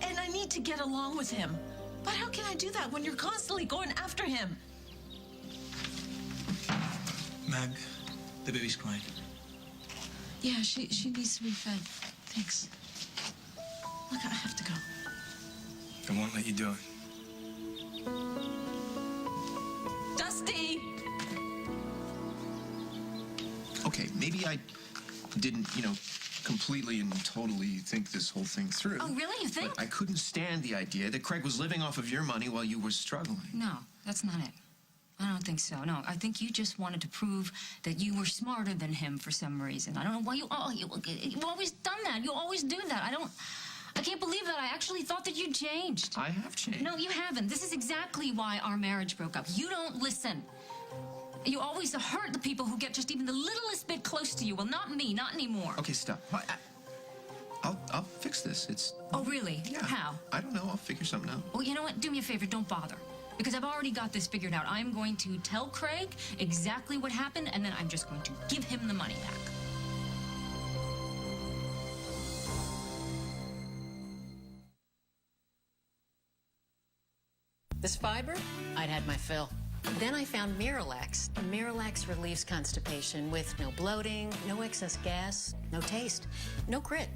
and I need to get along with him. But how can I do that when you're constantly going after him? Mag, the baby's crying. Yeah, she needs to be fed. Thanks. Look, I have to go. I won't let you do it. Dusty! Okay, maybe I didn't, completely and totally think this whole thing through. Oh, really? You think? But I couldn't stand the idea that Craig was living off of your money while you were struggling. No, that's not it. I don't think so. No, I think you just wanted to prove that you were smarter than him for some reason. I don't know why you've always done that. You always do that. I can't believe that. I actually thought that you'd changed. I have changed. No, you haven't. This is exactly why our marriage broke up. You don't listen. You always hurt the people who get just even the littlest bit close to you. Well, not me, not anymore. Okay, stop. I'll fix this. It's... Oh, really? Yeah. How? I don't know. I'll figure something out. Well, you know what? Do me a favor. Don't bother. Because I've already got this figured out. I'm going to tell Craig exactly what happened, and then I'm just going to give him the money back. This fiber, I'd had my fill. Then I found Miralax. Miralax relieves constipation with no bloating, no excess gas, no taste, no grit.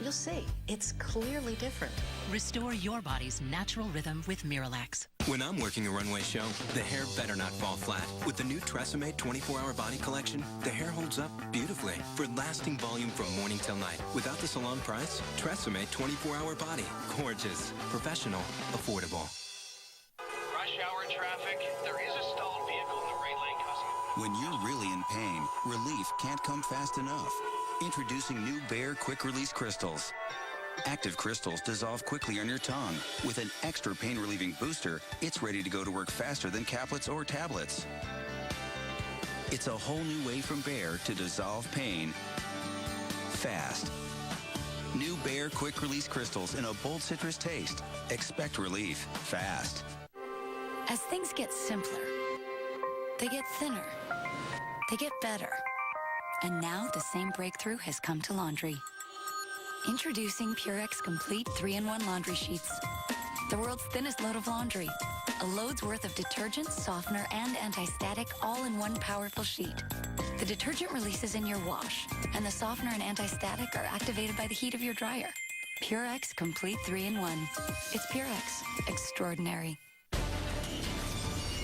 You'll see, it's clearly different. Restore your body's natural rhythm with Miralax. When I'm working a runway show, the hair better not fall flat. With the new Tresemme 24-hour body collection, the hair holds up beautifully for lasting volume from morning till night. Without the salon price, Tresemme 24-hour body. Gorgeous, professional, affordable. Rush hour traffic. There is a stalled vehicle in the right lane causing... When you're really in pain, relief can't come fast enough. Introducing new Bayer Quick Release Crystals. Active crystals dissolve quickly on your tongue. With an extra pain-relieving booster, it's ready to go to work faster than caplets or tablets. It's a whole new way from Bayer to dissolve pain fast. New Bayer Quick Release Crystals in a bold citrus taste. Expect relief fast. As things get simpler, they get thinner, they get better. And now the same breakthrough has come to laundry. Introducing Purex Complete 3-in-1 Laundry Sheets. The world's thinnest load of laundry. A load's worth of detergent, softener, and anti-static all in one powerful sheet. The detergent releases in your wash, and the softener and anti-static are activated by the heat of your dryer. Purex Complete 3-in-1. It's Purex. Extraordinary.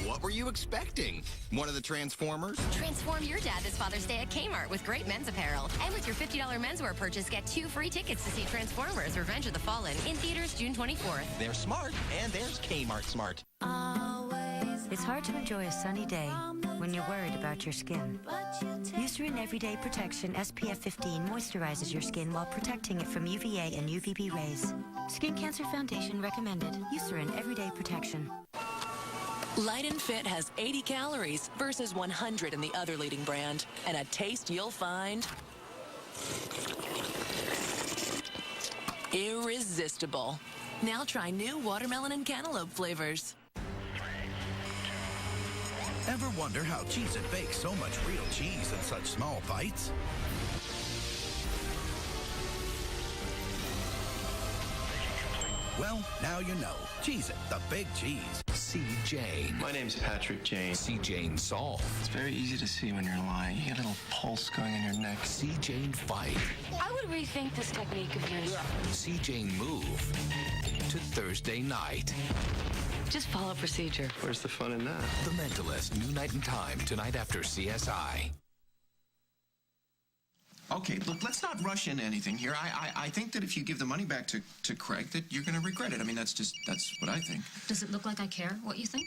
What were you expecting? One of the Transformers? Transform your dad this Father's Day at Kmart with great men's apparel. And with your $50 menswear purchase, get 2 free tickets to see Transformers Revenge of the Fallen in theaters June 24th. They're smart, and there's Kmart smart. Always It's hard to enjoy a sunny day when you're worried about your skin. Eucerin Everyday Protection SPF 15 moisturizes your skin while protecting it from UVA and UVB rays. Skin Cancer Foundation recommended. Eucerin Everyday Protection. Light and Fit has 80 calories versus 100 in the other leading brand, and a taste you'll find irresistible. Now try new watermelon and cantaloupe flavors. Ever wonder how Cheez-It bakes so much real cheese in such small bites? Well, now you know. Cheez-It, the big cheese. See Jane. My name's Patrick Jane. See Jane solve. It's very easy to see when you're lying. You get a little pulse going in your neck. See Jane fight. I would rethink this technique of yours. See Jane move to Thursday night. Just follow procedure. Where's the fun in that? The Mentalist, new night and time, tonight after CSI. Okay, look, let's not rush into anything here. I think that if you give the money back to Craig, that you're going to regret it. I mean, that's what I think. Does it look like I care what you think?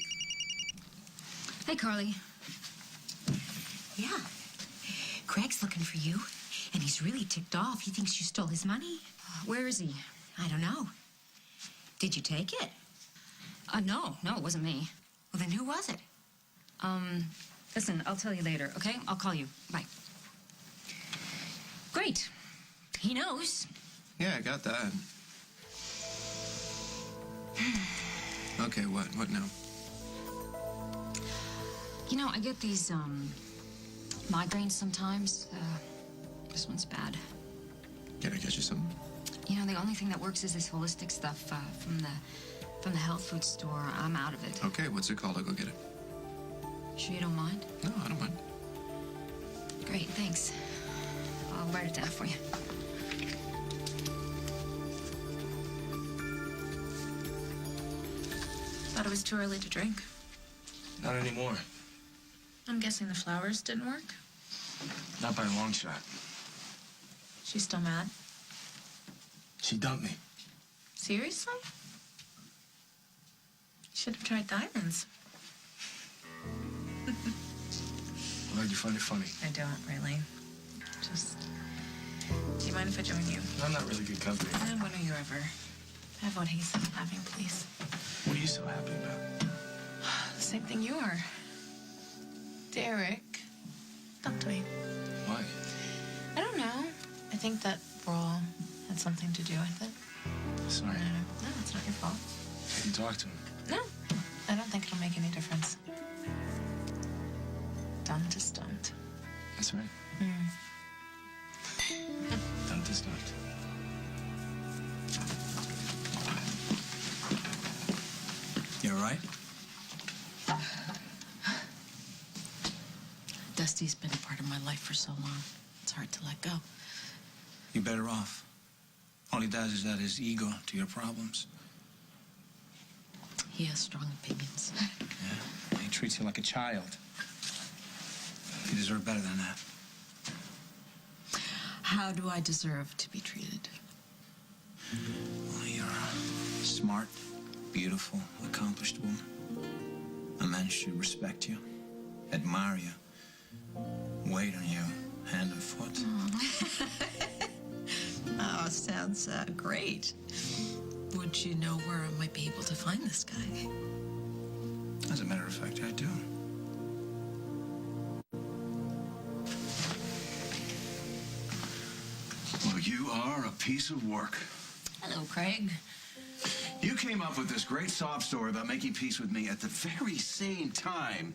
Hey, Carly. Yeah. Craig's looking for you, and he's really ticked off. He thinks you stole his money. Where is he? I don't know. Did you take it? No, it wasn't me. Well, then who was it? Listen, I'll tell you later, okay? I'll call you. Bye. Great. He knows. Yeah, I got that. Okay, what? What now? You know, I get these, migraines sometimes. This one's bad. Can I get you something? You know, the only thing that works is this holistic stuff from the health food store. I'm out of it. Okay, what's it called? I'll go get it. Sure you don't mind? No, I don't mind. Great, thanks. I'll write it down for you. Thought it was too early to drink. Not anymore. I'm guessing the flowers didn't work. Not by a long shot. She's still mad? She dumped me. Seriously? Should have tried diamonds. Glad you find it funny. I don't really. Just, do you mind if I join you? I'm not really good company. And when are you ever? Have what he's having, please. What are you so happy about? The same thing you are. Derek dumped me. Why? I don't know. I think that brawl had something to do with it. Sorry. No, it's not your fault. You talk to him. No, I don't think it'll make any difference. Dumped is dumped. That's right. Dumped is dumped. You all right? Dusty's been a part of my life for so long. It's hard to let go. You're better off. All he does is add his ego to your problems. He has strong opinions. Yeah, he treats you like a child. You deserve better than that. How do I deserve to be treated? Well, you're a smart, beautiful, accomplished woman. A man should respect you, admire you, wait on you, hand and foot. Oh, sounds great. Would you know where I might be able to find this guy? As a matter of fact, I do. Well, you are a piece of work. Hello, Craig. You came up with this great sob story about making peace with me at the very same time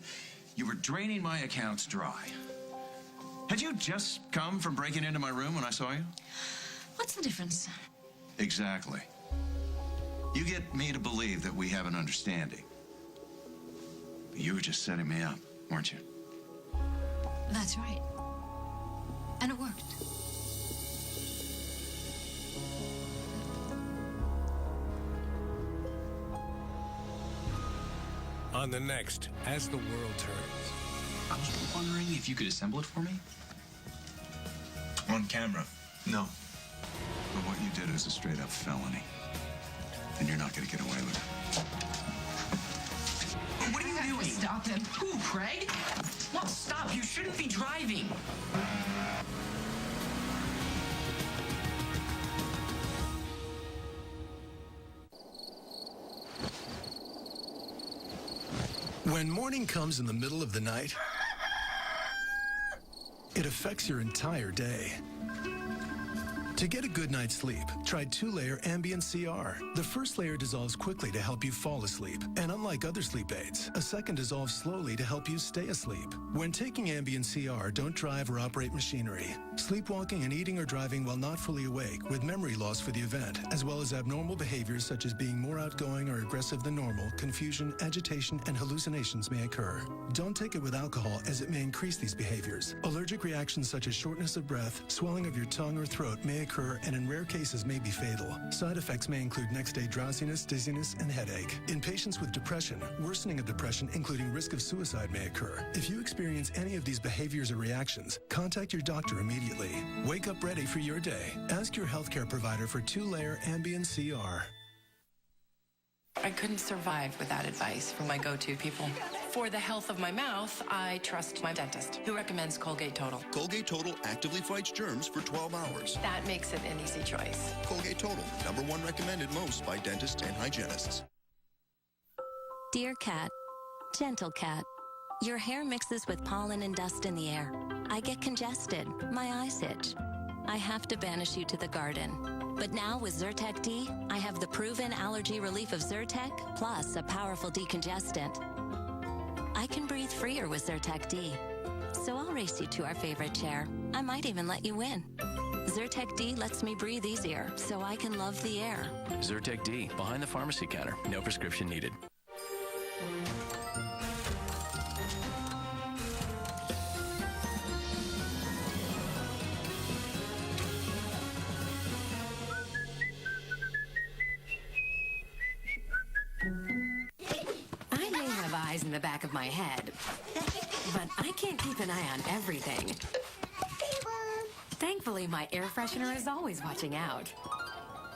you were draining my accounts dry. Had you just come from breaking into my room when I saw you? What's the difference? Exactly. You get me to believe that we have an understanding. But you were just setting me up, weren't you? That's right. And it worked. On the next, As the World Turns. I was wondering if you could assemble it for me? On camera. No. But what you did is a straight-up felony. And you're not going to get away with it. What are you doing? Stop him. Who, Craig? No, stop. You shouldn't be driving. When morning comes in the middle of the night, it affects your entire day. To get a good night's sleep, try 2-layer Ambient CR. The first layer dissolves quickly to help you fall asleep. And unlike other sleep aids, a second dissolves slowly to help you stay asleep. When taking Ambient CR, don't drive or operate machinery. Sleepwalking and eating or driving while not fully awake with memory loss for the event, as well as abnormal behaviors such as being more outgoing or aggressive than normal, confusion, agitation, and hallucinations may occur. Don't take it with alcohol as it may increase these behaviors. Allergic reactions such as shortness of breath, swelling of your tongue or throat may occur and in rare cases may be fatal. Side effects may include next-day drowsiness, dizziness, and headache. In patients with depression, worsening of depression, including risk of suicide, may occur. If you experience any of these behaviors or reactions, contact your doctor immediately. Wake up ready for your day. Ask your healthcare provider for 2-layer Ambient CR. I couldn't survive without advice from my go-to people. For the health of my mouth, I trust my dentist, who recommends Colgate Total. Colgate Total actively fights germs for 12 hours. That makes it an easy choice. Colgate Total, #1 recommended most by dentists and hygienists. Dear cat, gentle cat, your hair mixes with pollen and dust in the air. I get congested, my eyes itch. I have to banish you to the garden. But now with Zyrtec D, I have the proven allergy relief of Zyrtec, plus a powerful decongestant. I can breathe freer with Zyrtec D. So I'll race you to our favorite chair. I might even let you win. Zyrtec D lets me breathe easier, so I can love the air. Zyrtec D, behind the pharmacy counter. No prescription needed. I may have eyes in the back of my head, but I can't keep an eye on everything. Thankfully, my air freshener is always watching out.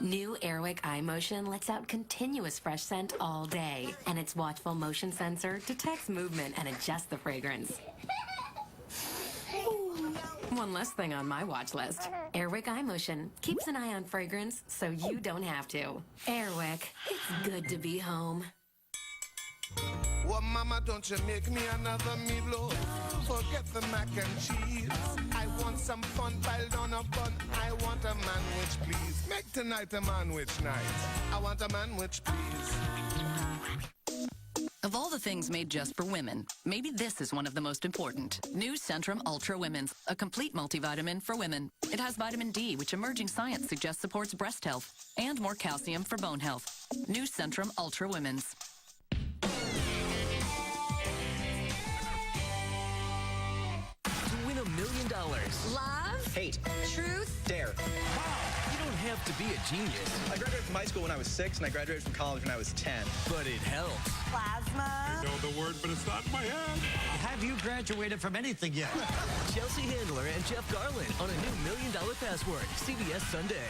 New Airwick Eye Motion lets out continuous fresh scent all day, and its watchful motion sensor detects movement and adjusts the fragrance. One less thing on my watch list. Airwick Eye Motion keeps an eye on fragrance so you don't have to. Airwick, it's good to be home. Well, mama, don't you make me another meatloaf. Forget the mac and cheese. I want some fun piled on a bun. I want a manwich, please. Make tonight a manwich night. I want a manwich, please. Of all the things made just for women, maybe this is one of the most important. New Centrum Ultra Women's, a complete multivitamin for women. It has vitamin D, which emerging science suggests supports breast health, and more calcium for bone health. New Centrum Ultra Women's. Win $1 million. Love? Hate. Truth? Dare. You don't have to be a genius. I graduated from high school when I was 6, and I graduated from college when I was 10. But it helps. Plasma. I know the word, but it's not in my head. Have you graduated from anything yet? Chelsea Handler and Jeff Garland on a new $1 Million Password. CBS Sunday.